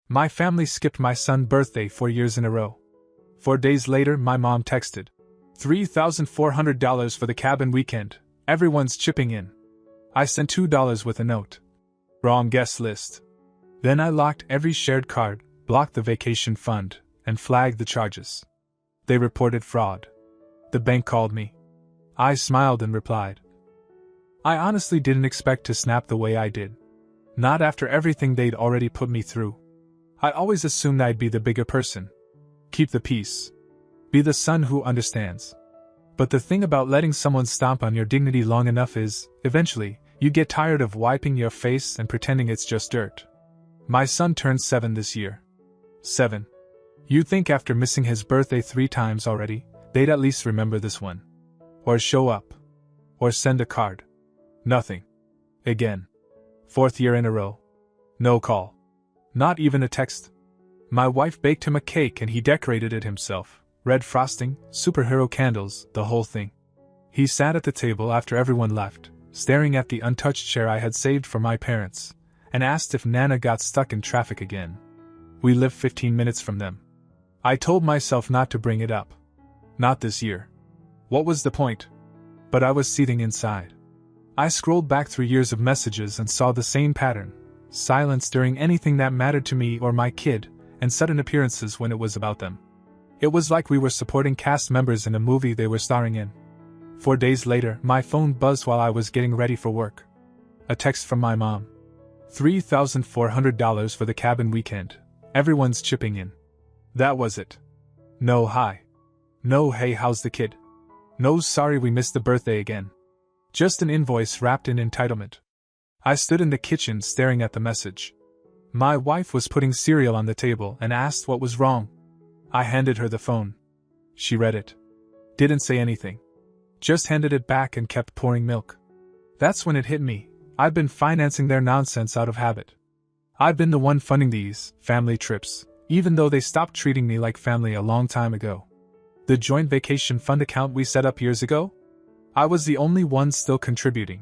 My family skipped my son's birthday 4 years in a row. 4 days later, my mom texted, $3,400 for the cabin weekend. Everyone's chipping in. I sent $2 with a note. Wrong guest list. Then I locked every shared card, blocked the vacation fund, and flagged the charges. They reported fraud. The bank called me. I smiled and replied. I honestly didn't expect to snap the way I did. Not after everything they'd already put me through. I always assumed I'd be the bigger person. Keep the peace. Be the son who understands. But the thing about letting someone stomp on your dignity long enough is, eventually, you get tired of wiping your face and pretending it's just dirt. My son turned 7 this year. 7. You'd think after missing his birthday 3 times already, they'd at least remember this one. Or show up. Or send a card. Nothing. Again. 4th year in a row. No call. Not even a text. My wife baked him a cake and he decorated it himself. Red frosting, superhero candles, the whole thing. He sat at the table after everyone left, staring at the untouched chair I had saved for my parents, and asked if Nana got stuck in traffic again. We live 15 minutes from them. I told myself not to bring it up. Not this year. What was the point? But I was seething inside. I scrolled back through years of messages and saw the same pattern. Silence during anything that mattered to me or my kid, and sudden appearances when it was about them. It was like we were supporting cast members in a movie they were starring in. 4 days later, my phone buzzed while I was getting ready for work. A text from my mom. $3,400 for the cabin weekend. Everyone's chipping in. That was it. No hi. No hey, how's the kid? No sorry we missed the birthday again. Just an invoice wrapped in entitlement. I stood in the kitchen staring at the message. My wife was putting cereal on the table and asked what was wrong. I handed her the phone. She read it. Didn't say anything. Just handed it back and kept pouring milk. That's when it hit me. I'd been financing their nonsense out of habit. I'd been the one funding these family trips, even though they stopped treating me like family a long time ago. The joint vacation fund account we set up years ago? I was the only one still contributing.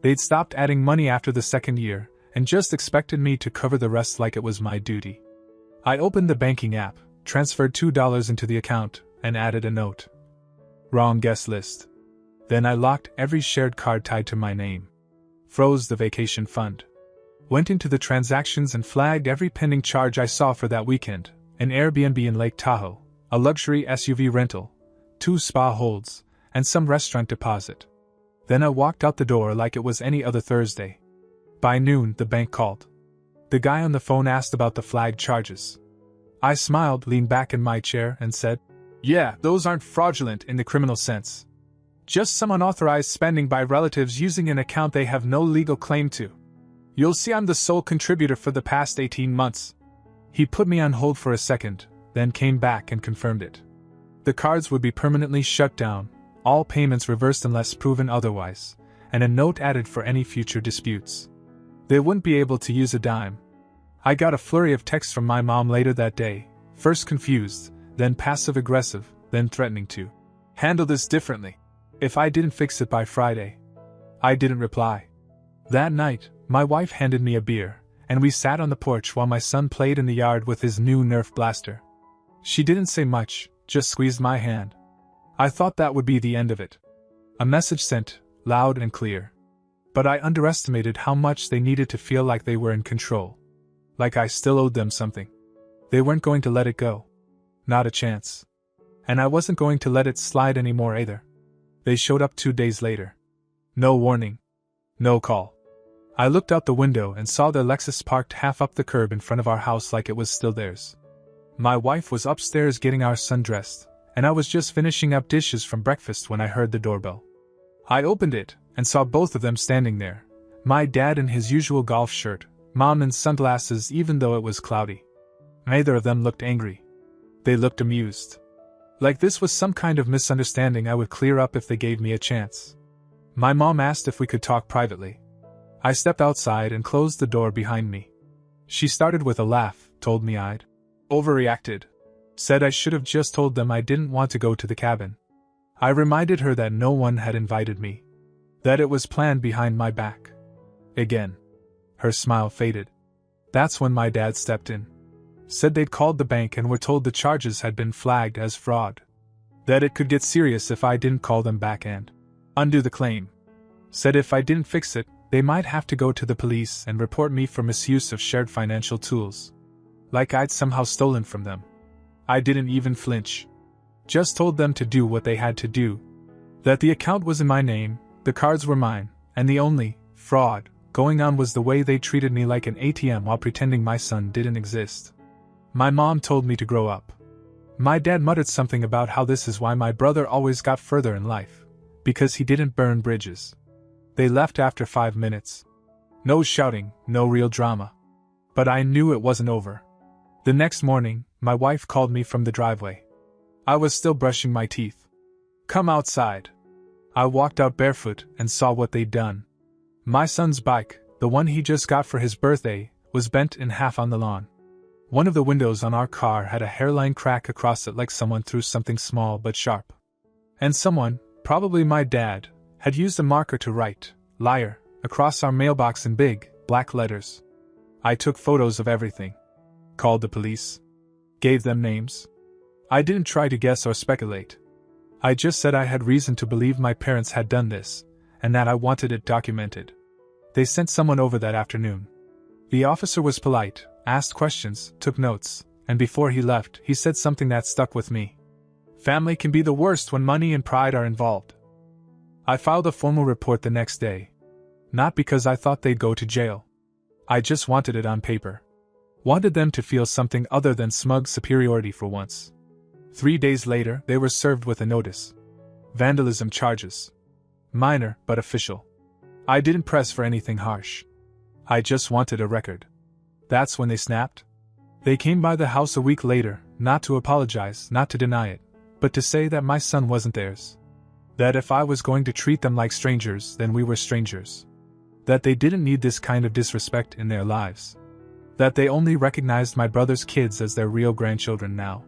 They'd stopped adding money after the 2nd year, and just expected me to cover the rest like it was my duty. I opened the banking app, transferred $2 into the account, and added a note. Wrong guest list. Then I locked every shared card tied to my name. Froze the vacation fund. Went into the transactions and flagged every pending charge I saw for that weekend: an Airbnb in Lake Tahoe, a luxury SUV rental, 2 spa holds, and some restaurant deposit. Then I walked out the door like it was any other Thursday. By noon, the bank called. The guy on the phone asked about the flagged charges. I smiled, leaned back in my chair, and said, "Yeah, those aren't fraudulent in the criminal sense. Just some unauthorized spending by relatives using an account they have no legal claim to. You'll see I'm the sole contributor for the past 18 months. He put me on hold for a second, then came back and confirmed it. The cards would be permanently shut down, all payments reversed unless proven otherwise, and a note added for any future disputes. They wouldn't be able to use a dime. I got a flurry of texts from my mom later that day, first confused, then passive-aggressive, then threatening to handle this differently if I didn't fix it by Friday. I didn't reply. That night, my wife handed me a beer, and we sat on the porch while my son played in the yard with his new Nerf blaster. She didn't say much, just squeezed my hand. I thought that would be the end of it. A message sent, loud and clear. But I underestimated how much they needed to feel like they were in control. Like I still owed them something. They weren't going to let it go. Not a chance. And I wasn't going to let it slide anymore either. They showed up 2 days later. No warning. No call. I looked out the window and saw their Lexus parked half up the curb in front of our house like it was still theirs. My wife was upstairs getting our son dressed, and I was just finishing up dishes from breakfast when I heard the doorbell. I opened it, and saw both of them standing there, my dad in his usual golf shirt, Mom in sunglasses even though it was cloudy. Neither of them looked angry. They looked amused. Like this was some kind of misunderstanding I would clear up if they gave me a chance. My mom asked if we could talk privately. I stepped outside and closed the door behind me. She started with a laugh, told me I'd overreacted. Said I should have just told them I didn't want to go to the cabin. I reminded her that no one had invited me. That it was planned behind my back. Again. Her smile faded. That's when my dad stepped in. Said they'd called the bank and were told the charges had been flagged as fraud. That it could get serious if I didn't call them back and undo the claim. Said if I didn't fix it, they might have to go to the police and report me for misuse of shared financial tools. Like I'd somehow stolen from them. I didn't even flinch. Just told them to do what they had to do. That the account was in my name, the cards were mine, and the only fraud going on was the way they treated me like an ATM while pretending my son didn't exist. My mom told me to grow up. My dad muttered something about how this is why my brother always got further in life, because he didn't burn bridges. They left after 5 minutes. No shouting, no real drama. But I knew it wasn't over. The next morning, my wife called me from the driveway. I was still brushing my teeth. Come outside. I walked out barefoot and saw what they'd done. My son's bike, the one he just got for his birthday, was bent in half on the lawn. One of the windows on our car had a hairline crack across it like someone threw something small but sharp. And someone, probably my dad, had used a marker to write, "Liar," across our mailbox in big, black letters. I took photos of everything. Called the police. Gave them names. I didn't try to guess or speculate. I just said I had reason to believe my parents had done this, and that I wanted it documented. They sent someone over that afternoon. The officer was polite, asked questions, took notes, and before he left, he said something that stuck with me. Family can be the worst when money and pride are involved. I filed a formal report the next day. Not because I thought they'd go to jail. I just wanted it on paper. Wanted them to feel something other than smug superiority for once. 3 days later, they were served with a notice. Vandalism charges. Minor, but official. I didn't press for anything harsh. I just wanted a record. That's when they snapped. They came by the house a week later, not to apologize, not to deny it, but to say that my son wasn't theirs. That if I was going to treat them like strangers, then we were strangers. That they didn't need this kind of disrespect in their lives. That they only recognized my brother's kids as their real grandchildren now.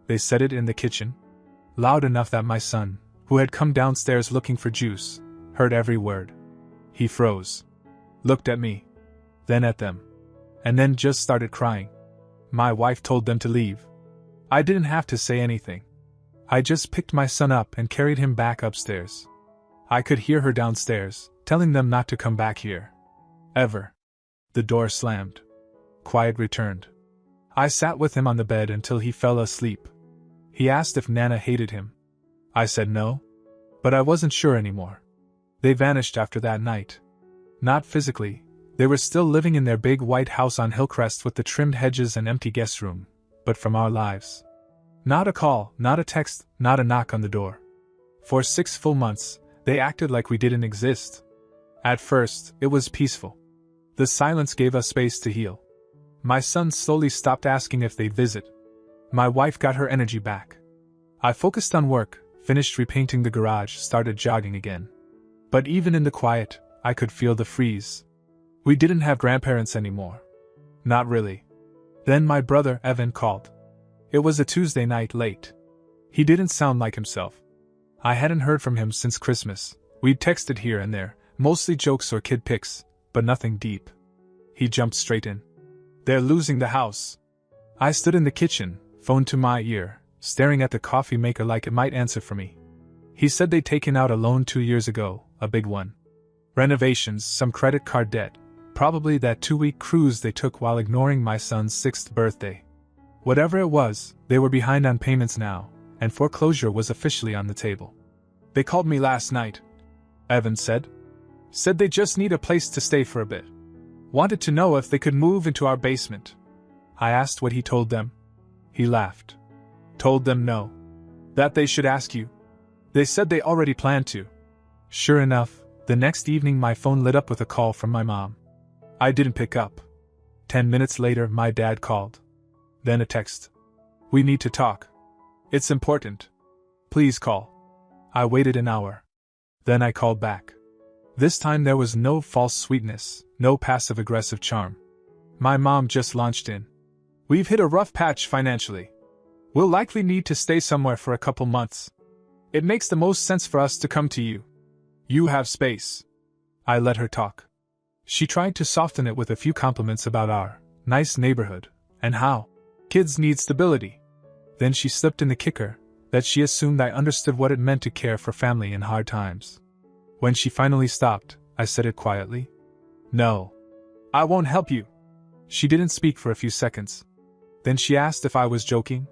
They said it in the kitchen. Loud enough that my son, who had come downstairs looking for juice, heard every word. He froze. Looked at me. Then at them. And then just started crying. My wife told them to leave. I didn't have to say anything. I just picked my son up and carried him back upstairs. I could hear her downstairs, telling them not to come back here. Ever. The door slammed. Quiet returned. I sat with him on the bed until he fell asleep. He asked if Nana hated him. I said no. But I wasn't sure anymore. They vanished after that night. Not physically. They were still living in their big white house on Hillcrest with the trimmed hedges and empty guest room, but from our lives. Not a call, not a text, not a knock on the door. For 6 full months, they acted like we didn't exist. At first, it was peaceful. The silence gave us space to heal. My son slowly stopped asking if they'd visit. My wife got her energy back. I focused on work, finished repainting the garage, started jogging again. But even in the quiet, I could feel the freeze. We didn't have grandparents anymore. Not really. Then my brother, Evan, called. It was a Tuesday night late. He didn't sound like himself. I hadn't heard from him since Christmas. We'd texted here and there, mostly jokes or kid pics, but nothing deep. He jumped straight in. They're losing the house. I stood in the kitchen, phone to my ear, staring at the coffee maker like it might answer for me. He said they'd taken out a loan 2 years ago, a big one. Renovations, some credit card debt, probably that 2-week cruise they took while ignoring my son's 6th birthday. Whatever it was, they were behind on payments now, and foreclosure was officially on the table. They called me last night, Evan said. Said they just need a place to stay for a bit. Wanted to know if they could move into our basement. I asked what he told them. He laughed. Told them no. That they should ask you. They said they already planned to. Sure enough, the next evening my phone lit up with a call from my mom. I didn't pick up. 10 minutes later, my dad called. Then a text. We need to talk. It's important. Please call. I waited an hour. Then I called back. This time there was no false sweetness, no passive-aggressive charm. My mom just launched in. We've hit a rough patch financially. We'll likely need to stay somewhere for a couple months. It makes the most sense for us to come to you. You have space. I let her talk. She tried to soften it with a few compliments about our nice neighborhood, and how Kids need stability. Then she slipped in the kicker, that she assumed I understood what it meant to care for family in hard times. When she finally stopped, I said it quietly. No. I won't help you. She didn't speak for a few seconds. Then she asked if I was joking.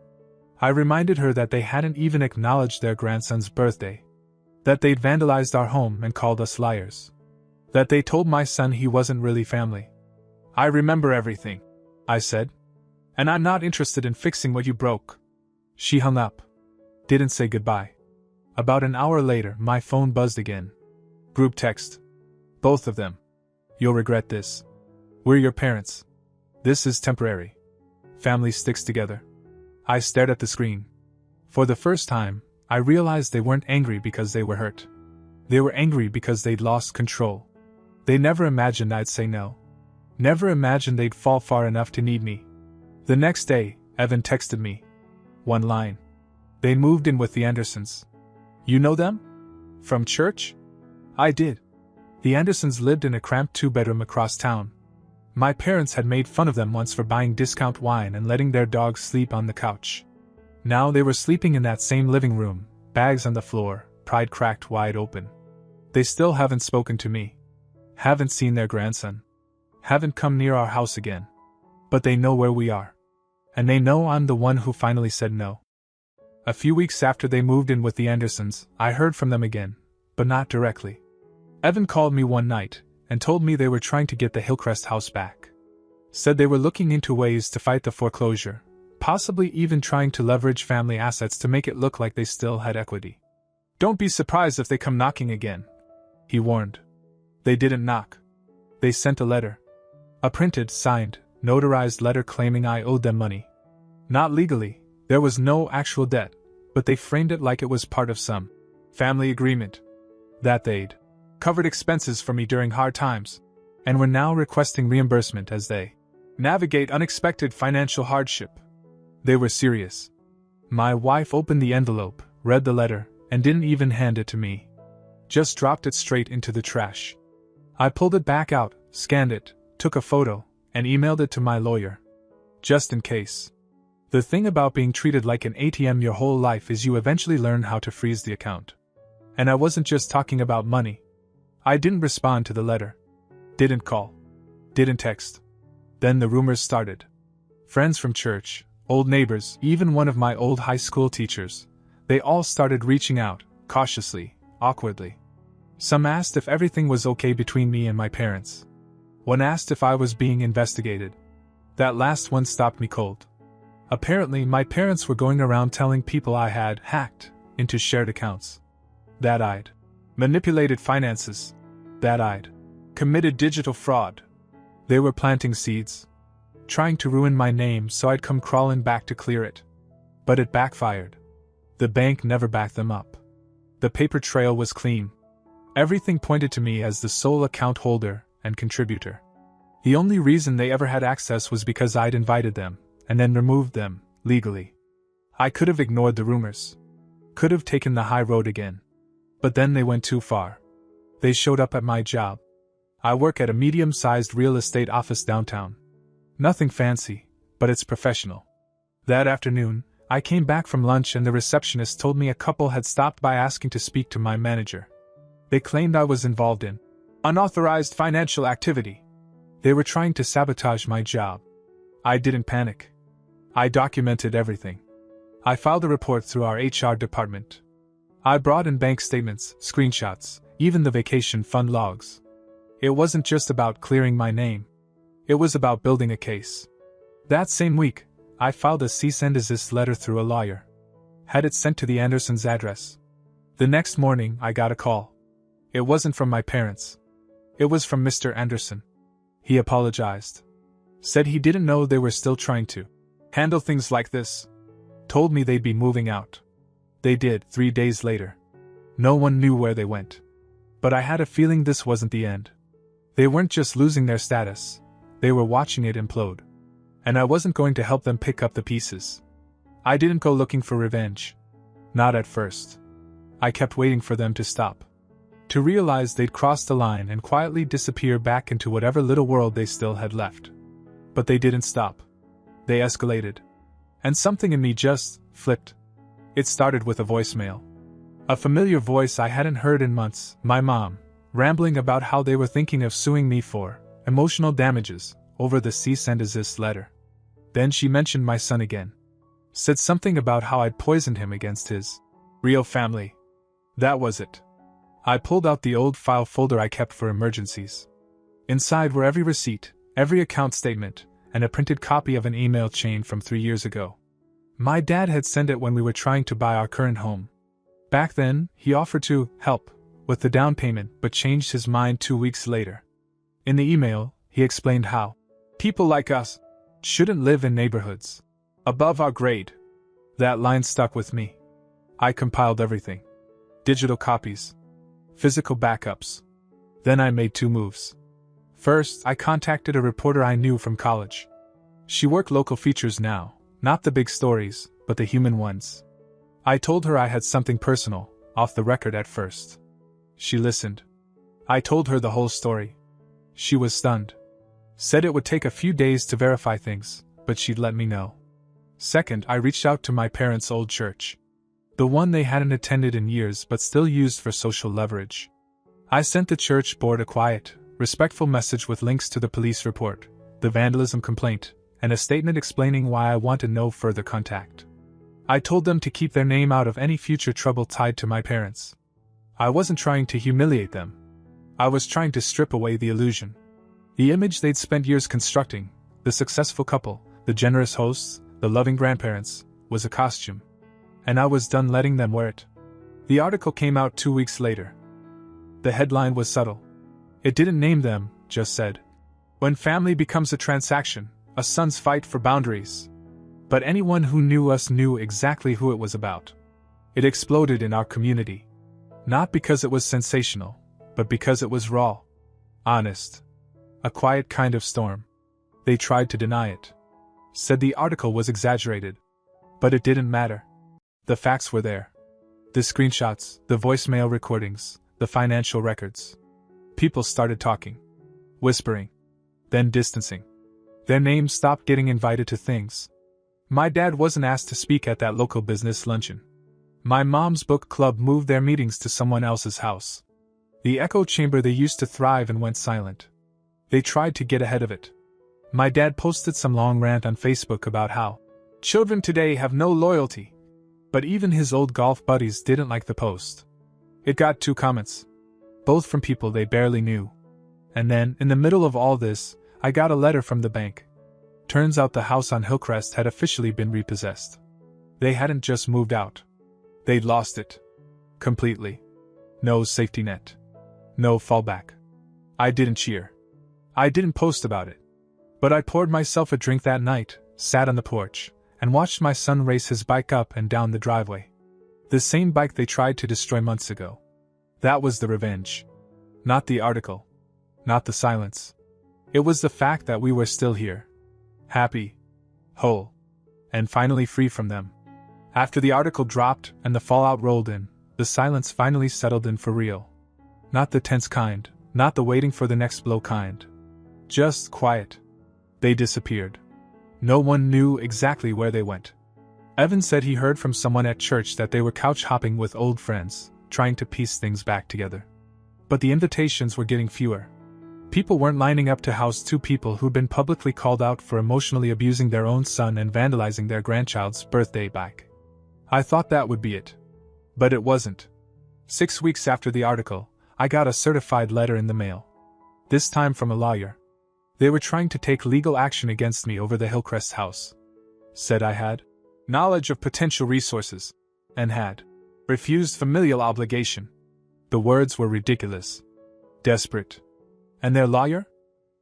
I reminded her that they hadn't even acknowledged their grandson's birthday. That they'd vandalized our home and called us liars. That they told my son he wasn't really family. I remember everything, I said. And I'm not interested in fixing what you broke. She hung up. Didn't say goodbye. About an hour later, my phone buzzed again. Group text. Both of them. You'll regret this. We're your parents. This is temporary. Family sticks together. I stared at the screen. For the first time, I realized they weren't angry because they were hurt. They were angry because they'd lost control. They never imagined I'd say no. Never imagined they'd fall far enough to need me. The next day, Evan texted me. One line. They moved in with the Andersons. You know them? From church? I did. The Andersons lived in a cramped 2-bedroom across town. My parents had made fun of them once for buying discount wine and letting their dogs sleep on the couch. Now they were sleeping in that same living room, bags on the floor, pride cracked wide open. They still haven't spoken to me. Haven't seen their grandson. Haven't come near our house again. But they know where we are. And they know I'm the one who finally said no. A few weeks after they moved in with the Andersons, I heard from them again, but not directly. Evan called me one night and told me they were trying to get the Hillcrest house back. Said they were looking into ways to fight the foreclosure, possibly even trying to leverage family assets to make it look like they still had equity. Don't be surprised if they come knocking again, he warned. They didn't knock. They sent a letter. A printed, signed, notarized letter claiming I owed them money. Not legally, there was no actual debt, but they framed it like it was part of some family agreement. That they'd covered expenses for me during hard times, and were now requesting reimbursement as they navigate unexpected financial hardship. They were serious. My wife opened the envelope, read the letter, and didn't even hand it to me. Just dropped it straight into the trash. I pulled it back out, scanned it, took a photo, and emailed it to my lawyer. Just in case. The thing about being treated like an ATM your whole life is you eventually learn how to freeze the account. And I wasn't just talking about money. I didn't respond to the letter. Didn't call. Didn't text. Then the rumors started. Friends from church, old neighbors, even one of my old high school teachers, they all started reaching out, cautiously, awkwardly. Some asked if everything was okay between me and my parents. One asked if I was being investigated. That last one stopped me cold. Apparently, my parents were going around telling people I had hacked into shared accounts. That I'd manipulated finances. That I'd committed digital fraud. They were planting seeds, trying to ruin my name so I'd come crawling back to clear it. But it backfired. The bank never backed them up. The paper trail was clean. Everything pointed to me as the sole account holder and contributor. The only reason they ever had access was because I'd invited them, and then removed them, legally. I could have ignored the rumors. Could have taken the high road again. But then they went too far. They showed up at my job. I work at a medium-sized real estate office downtown. Nothing fancy, but it's professional. That afternoon, I came back from lunch and the receptionist told me a couple had stopped by asking to speak to my manager. They claimed I was involved in unauthorized financial activity. They were trying to sabotage my job. I didn't panic. I documented everything. I filed a report through our HR department. I brought in bank statements, screenshots, even the vacation fund logs. It wasn't just about clearing my name. It was about building a case. That same week, I filed a cease and desist letter through a lawyer. Had it sent to the Andersons' address. The next morning, I got a call. It wasn't from my parents. It was from Mr. Anderson. He apologized. Said he didn't know they were still trying to handle things like this. Told me they'd be moving out. They did 3 days later. No one knew where they went. But I had a feeling this wasn't the end. They weren't just losing their status. They were watching it implode. And I wasn't going to help them pick up the pieces. I didn't go looking for revenge. Not at first. I kept waiting for them to stop. To realize they'd crossed the line and quietly disappear back into whatever little world they still had left. But they didn't stop. They escalated. And something in me just flipped. It started with a voicemail. A familiar voice I hadn't heard in months, my mom, rambling about how they were thinking of suing me for emotional damages over the cease and desist letter. Then she mentioned my son again. Said something about how I'd poisoned him against his real family. That was it. I pulled out the old file folder I kept for emergencies. Inside were every receipt, every account statement, and a printed copy of an email chain from 3 years ago. My dad had sent it when we were trying to buy our current home. Back then, he offered to help with the down payment but changed his mind 2 weeks later. In the email, he explained how people like us shouldn't live in neighborhoods above our grade. That line stuck with me. I compiled everything. Digital copies. Physical backups. Then I made 2 moves. First, I contacted a reporter I knew from college. She worked local features now, not the big stories, but the human ones. I told her I had something personal, off the record at first. She listened. I told her the whole story. She was stunned. Said it would take a few days to verify things, but she'd let me know. Second, I reached out to my parents' old church. The one they hadn't attended in years but still used for social leverage. I sent the church board a quiet, respectful message with links to the police report, the vandalism complaint, and a statement explaining why I wanted no further contact. I told them to keep their name out of any future trouble tied to my parents. I wasn't trying to humiliate them. I was trying to strip away the illusion. The image they'd spent years constructing, the successful couple, the generous hosts, the loving grandparents, was a costume. And I was done letting them wear it. The article came out 2 weeks later. The headline was subtle. It didn't name them, just said, "When family becomes a transaction, a son's fight for boundaries." But anyone who knew us knew exactly who it was about. It exploded in our community. Not because it was sensational, but because it was raw. Honest. A quiet kind of storm. They tried to deny it. Said the article was exaggerated. But it didn't matter. The facts were there. The screenshots, the voicemail recordings, the financial records. People started talking. Whispering. Then distancing. Their names stopped getting invited to things. My dad wasn't asked to speak at that local business luncheon. My mom's book club moved their meetings to someone else's house. The echo chamber they used to thrive and went silent. They tried to get ahead of it. My dad posted some long rant on Facebook about how children today have no loyalty. But even his old golf buddies didn't like the post. It got 2 comments. Both from people they barely knew. And then, in the middle of all this, I got a letter from the bank. Turns out the house on Hillcrest had officially been repossessed. They hadn't just moved out. They'd lost it. Completely. No safety net. No fallback. I didn't cheer. I didn't post about it. But I poured myself a drink that night, sat on the porch, and watched my son race his bike up and down the driveway. The same bike they tried to destroy months ago. That was the revenge. Not the article. Not the silence. It was the fact that we were still here. Happy. Whole. And finally free from them. After the article dropped and the fallout rolled in, the silence finally settled in for real. Not the tense kind, not the waiting for the next blow kind. Just quiet. They disappeared. No one knew exactly where they went. Evan said he heard from someone at church that they were couch hopping with old friends, trying to piece things back together. But the invitations were getting fewer. People weren't lining up to house 2 people who'd been publicly called out for emotionally abusing their own son and vandalizing their grandchild's birthday bike. I thought that would be it. But it wasn't. 6 weeks after the article, I got a certified letter in the mail. This time from a lawyer. They were trying to take legal action against me over the Hillcrest house. Said I had knowledge of potential resources, and had refused familial obligation. The words were ridiculous. Desperate. And their lawyer?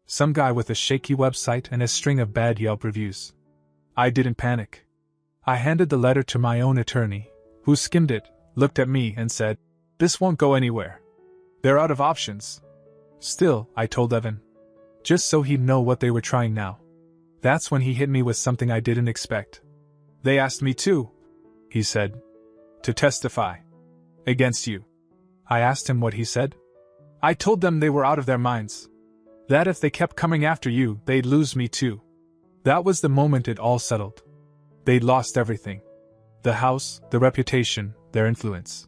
Some guy with a shaky website and a string of bad Yelp reviews. I didn't panic. I handed the letter to my own attorney, who skimmed it, looked at me and said, "This won't go anywhere. They're out of options." Still, I told Evan. Just so he'd know what they were trying now. That's when he hit me with something I didn't expect. "They asked me to," he said, "to testify against you." I asked him what he said. I told them they were out of their minds. That if they kept coming after you, they'd lose me too. That was the moment it all settled. They'd lost everything. The house, the reputation, their influence.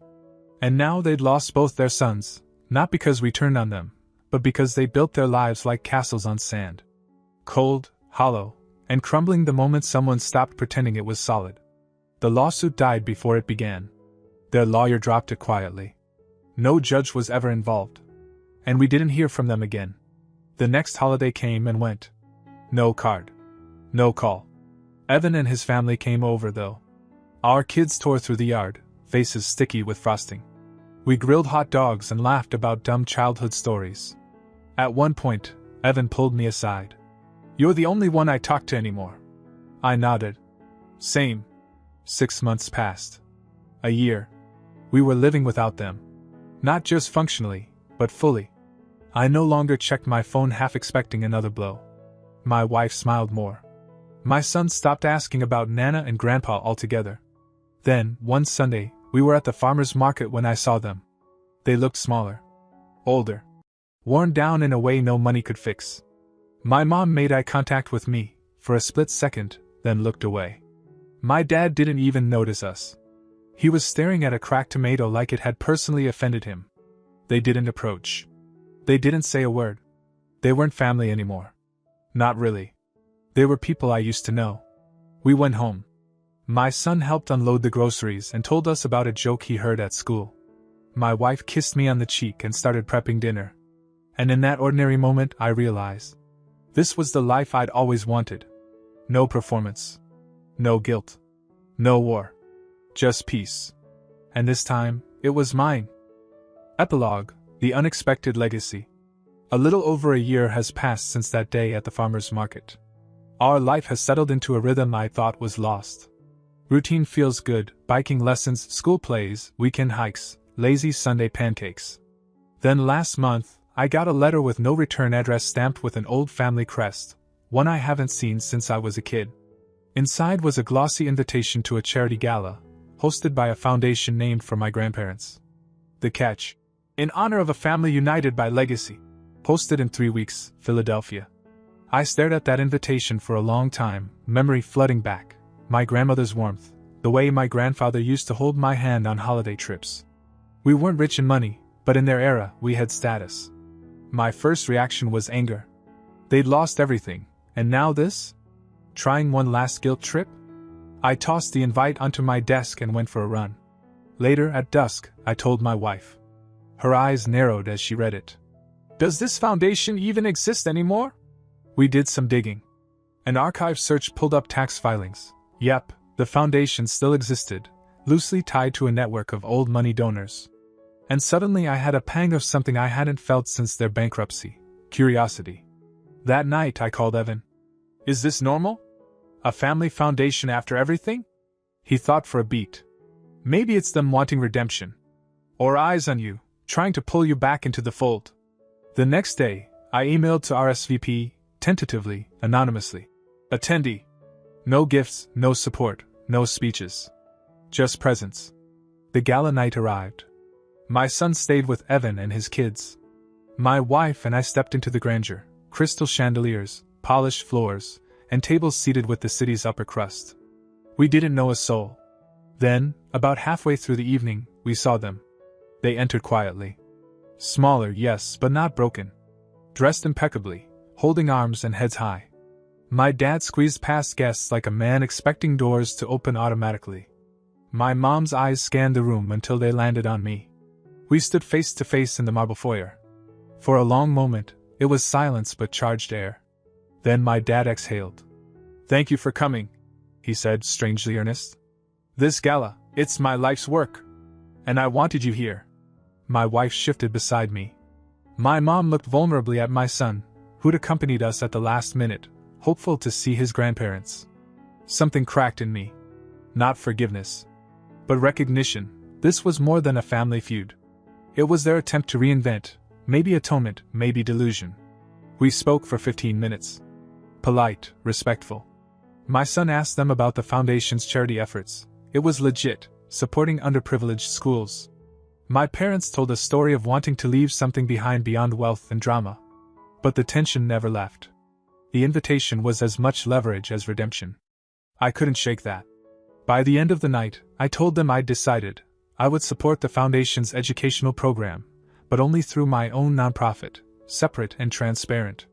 And now they'd lost both their sons, not because we turned on them, but because they built their lives like castles on sand. Cold, hollow, and crumbling the moment someone stopped pretending it was solid. The lawsuit died before it began. Their lawyer dropped it quietly. No judge was ever involved. And we didn't hear from them again. The next holiday came and went. No card. No call. Evan and his family came over though. Our kids tore through the yard, faces sticky with frosting. We grilled hot dogs and laughed about dumb childhood stories. At one point, Evan pulled me aside. "You're the only one I talk to anymore." I nodded. Same. 6 months passed. A year. We were living without them. Not just functionally, but fully. I no longer checked my phone half expecting another blow. My wife smiled more. My son stopped asking about Nana and Grandpa altogether. Then, one Sunday, we were at the farmer's market when I saw them. They looked smaller. Older. Worn down in a way no money could fix. My mom made eye contact with me, for a split second, then looked away. My dad didn't even notice us. He was staring at a cracked tomato like it had personally offended him. They didn't approach. They didn't say a word. They weren't family anymore. Not really. They were people I used to know. We went home. My son helped unload the groceries and told us about a joke he heard at school. My wife kissed me on the cheek and started prepping dinner. And in that ordinary moment I realized. This was the life I'd always wanted. No performance. No guilt. No war. Just peace. And this time, it was mine. Epilogue: The Unexpected Legacy. A little over a year has passed since that day at the farmer's market. Our life has settled into a rhythm I thought was lost. Routine feels good: biking lessons, school plays, weekend hikes, lazy Sunday pancakes. Then last month, I got a letter with no return address stamped with an old family crest, one I haven't seen since I was a kid. Inside was a glossy invitation to a charity gala, hosted by a foundation named for my grandparents. The catch: in honor of a family united by legacy. Posted in 3 weeks, Philadelphia. I stared at that invitation for a long time, memory flooding back. My grandmother's warmth, the way my grandfather used to hold my hand on holiday trips. We weren't rich in money, but in their era, we had status. My first reaction was anger. They'd lost everything, and now this? Trying one last guilt trip? I tossed the invite onto my desk and went for a run. Later, at dusk, I told my wife. Her eyes narrowed as she read it. "Does this foundation even exist anymore?" We did some digging. An archive search pulled up tax filings. Yep, the foundation still existed, loosely tied to a network of old money donors. And suddenly I had a pang of something I hadn't felt since their bankruptcy: curiosity. That night I called Evan. "Is this normal? A family foundation after everything?" He thought for a beat. "Maybe it's them wanting redemption. Or eyes on you, trying to pull you back into the fold." The next day, I emailed to RSVP, tentatively, anonymously. Attendee. No gifts, no support, no speeches. Just presents. The gala night arrived. My son stayed with Evan and his kids. My wife and I stepped into the grandeur: crystal chandeliers, polished floors, and tables seated with the city's upper crust. We didn't know a soul. Then, about halfway through the evening, we saw them. They entered quietly. Smaller, yes, but not broken. Dressed impeccably, holding arms and heads high. My dad squeezed past guests like a man expecting doors to open automatically. My mom's eyes scanned the room until they landed on me. We stood face to face in the marble foyer. For a long moment, it was silence but charged air. Then my dad exhaled. "Thank you for coming," he said, strangely earnest. "This gala, it's my life's work. And I wanted you here." My wife shifted beside me. My mom looked vulnerably at my son, who'd accompanied us at the last minute, hopeful to see his grandparents. Something cracked in me. Not forgiveness, but recognition. This was more than a family feud. It was their attempt to reinvent, maybe atonement, maybe delusion. We spoke for 15 minutes. Polite, respectful. My son asked them about the foundation's charity efforts. It was legit, supporting underprivileged schools. My parents told a story of wanting to leave something behind beyond wealth and drama. But the tension never left. The invitation was as much leverage as redemption. I couldn't shake that. By the end of the night, I told them I'd decided I would support the Foundation's educational program, but only through my own nonprofit, separate and transparent.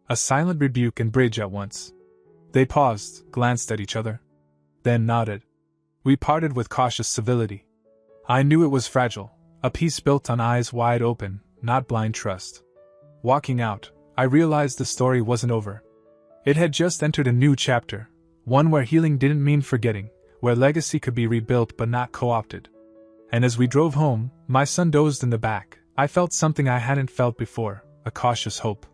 A silent rebuke and bridge at once. They paused, glanced at each other, then nodded. We parted with cautious civility. I knew it was fragile, a peace built on eyes wide open, not blind trust. Walking out, I realized the story wasn't over. It had just entered a new chapter, one where healing didn't mean forgetting, where legacy could be rebuilt but not co-opted. And as we drove home, my son dozed in the back. I felt something I hadn't felt before, a cautious hope.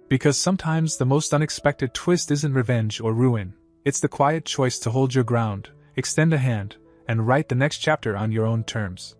Because sometimes the most unexpected twist isn't revenge or ruin, it's the quiet choice to hold your ground, extend a hand, and write the next chapter on your own terms.